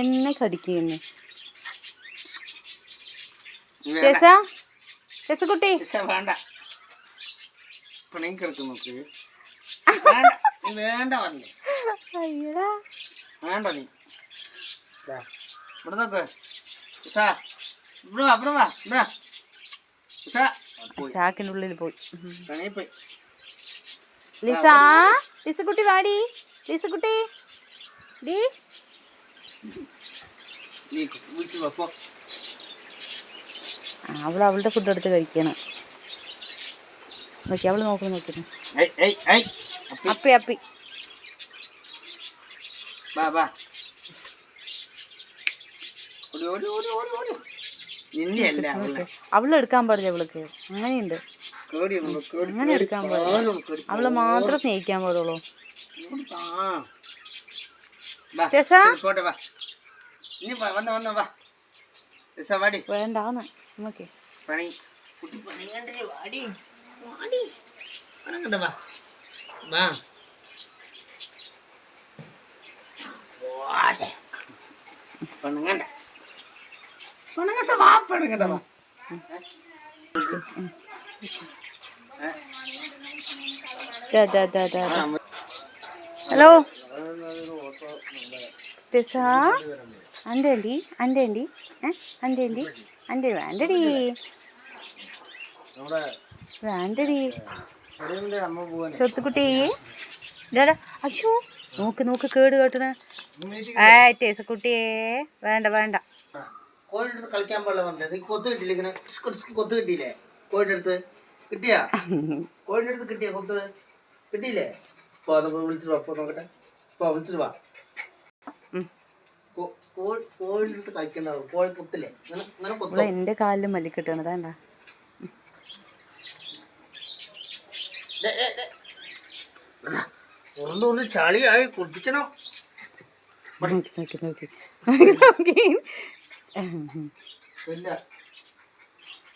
എന്നെ കടിക്കുന്നു കുട്ടി വേണ്ട പിണങ്ങി കിടക്കും നോക്ക് വേണ്ട പറഞ്ഞേ വേണ്ട നീ ഇവിടെ നോക്ക് ചാക്കിനുള്ളിൽ പോയി പോയി ലിസക്കുട്ടി വാടി ലിസക്കുട്ടി അവളുടെ ഫുഡ് എടുത്ത് കഴിക്കണം നോക്കി അവള് നോക്കുന്നു അപ്പി അപ്പി അവളെടുക്കാൻ പാടില്ല അവൾക്ക് അങ്ങനെയുണ്ട് അങ്ങനെ എടുക്കാൻ പാടില്ല അവളെ മാത്രം സ്നേഹിക്കാൻ പാടുള്ളൂ വേണ്ടാന്ന് നോക്കേ ഹലോ അൻ്റെ വേണ്ടടി സ്വത്തുക്കുട്ടി അശോ നോക്ക് കേട് കേട്ടണ ടേസക്കുട്ടിയെ വേണ്ട കോഴിയുടെ കളിക്കാൻ പാടില്ല പറഞ്ഞത് കൊത്ത് കിട്ടിയില്ല ഇങ്ങനെ കൊത്ത് കിട്ടിയില്ലേ കോഴിയുടെ അടുത്ത് കിട്ടിയാ കോഴിയുടെ അടുത്ത് കിട്ടിയാ കൊത്ത് കിട്ടിയില്ലേ വിളിച്ചിട്ട് വാ നോക്കട്ടെ വിളിച്ചിട്ട് വാ കോഴിയുടെ അടുത്ത് കളിക്കണ്ടാവും കോഴി കൊത്തില്ലേ ഇങ്ങനെ കൊത്ത എന്റെ കാലിൽ മല്ലിക്കിട്ടാണ് വേണ്ട ഉരുണ്ട് ചളിയായി കുടിപ്പിച്ചണോ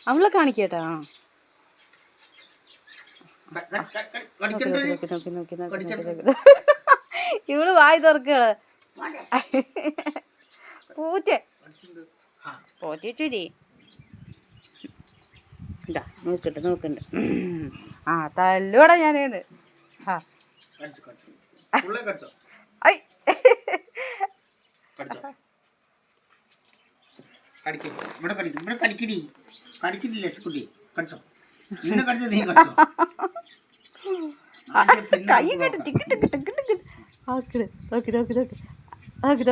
അവളെ കാണിക്കട്ടാ ഇവള് വായി തുറക്കള് പോറ്റി നോക്കണ്ട് ആ തല്ലൂടെ ഞാനേന്ന് കൈ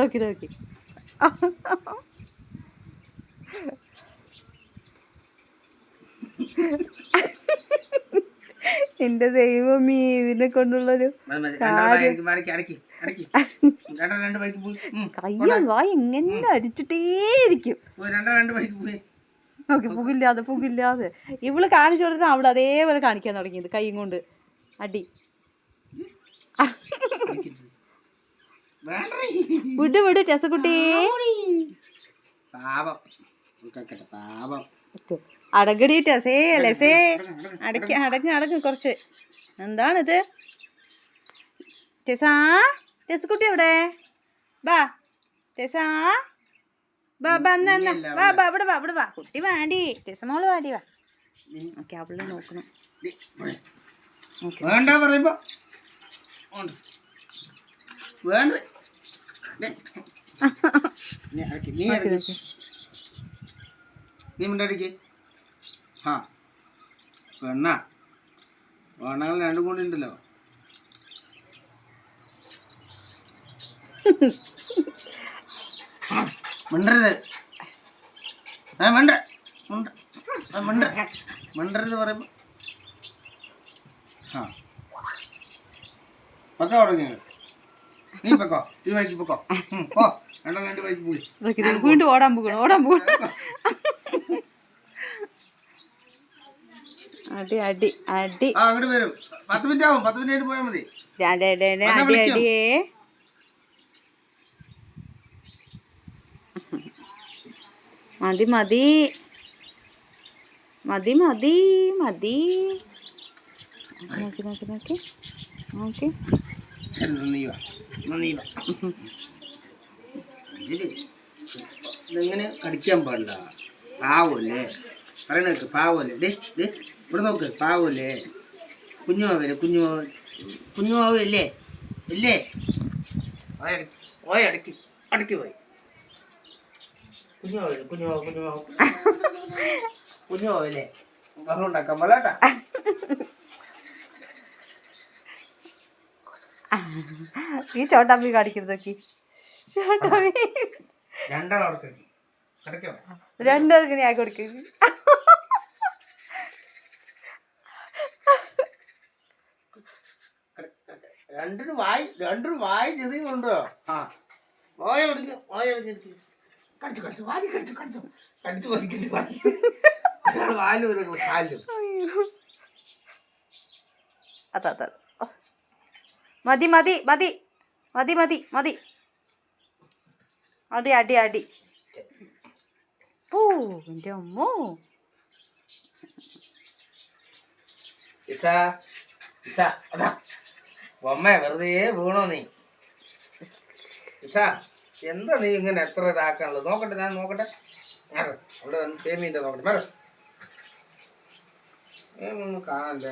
കേട്ട് നോക്കി എന്റെ ദൈവമേ ഇതിനെ കൊണ്ടുള്ളൊരു കയ്യും വായി ഇങ്ങനെ അടിച്ചിട്ടേയിരിക്കും നോക്കി പുകില്ലാതെ ഇവള് കാണിച്ചു കൊടുത്തിട്ട് അവിടെ അതേപോലെ കാണിക്കാൻ തുടങ്ങിയത് കൈയും കൊണ്ട് അടി വിട് ടെസക്കുട്ടി അടങ്ങടി ടെസേ അടങ്ങ് കുറച്ച് എന്താണിത് ടെസക്കുട്ടി എവിടെ ബാ ടെസാ ബാ ഇവിടെ വാ കുട്ടി വാടി ടെസമോള് വാടി വാ ഓക്കെ അവളെ നോക്കണം വേണ്ട പറയുമ്പോ വേണ്ട നീ മിണ്ടടിക്ക് ആ പെണ്ണ വേണമെങ്കിൽ രണ്ടും കൂടി ഉണ്ടല്ലോ മിണ്ടരുത് മിണ്ടരുത് പറയുമ്പോ ആ പക്ക തുടങ്ങിയ നീ പൊക്കോ ഈ വഴിക്ക് പൊക്കോ പോ രണ്ട് വഴിക്ക് പോയി വീണ്ടും ഓടാൻ പോകണം അടി അങ്ങോട്ട് വരും 10 മിനിറ്റ് ആവും 10 മിനിറ്റ് പോയാൽ മതി അടിയേ മതി മതി മതി മതി മതി. നോക്കി നോക്കി നോക്കി നോക്കി. ഇതെങ്ങനെ കടിക്കാൻ പാടില്ല. പാവല്ലേ പറയണേക്ക്, പാവല്ലേ. ഇവിടെ നോക്ക്, പാവല്ലേ. കുഞ്ഞുമാവല്ലേ, കുഞ്ഞുമാവല്ലേ ഇല്ലേ? അടക്കി പോയി. കുഞ്ഞുമാവല്ലേ വെള്ളം ഉണ്ടാക്കാൻ പാടില്ലാട്ടാ. ഈ ചോട്ടാമ്മി കാണിക്കുന്നതൊക്കെ ചോട്ടാമ്മി രണ്ടുപേർക്ക് ഞാൻ കൊടുക്കുന്നു. രണ്ടിനും വായി ചെറിയുണ്ടോ? ആ വായ ഒടിക്കും, വായ കടിച്ചു വാരി കടിച്ചു പതിക്കിട്ട് വായിലും ഒരു കാലിലും. അതെ അതെ മതി മതി മതി മതി മതി മതി. അടി അടി അടി. പോ എൻ്റെ അമ്മോ. അതാ ബൊമ്മ വെറുതെ വീണോ നീ? എന്താ നീ ഇങ്ങനെ എത്ര ഇതാക്കാനുള്ളത്? നോക്കട്ടെ, ഞാൻ നോക്കട്ടെ. അവിടെ പേയ്മെന്റ് നോക്കട്ടെ. ഒന്നും കാണാനില്ല.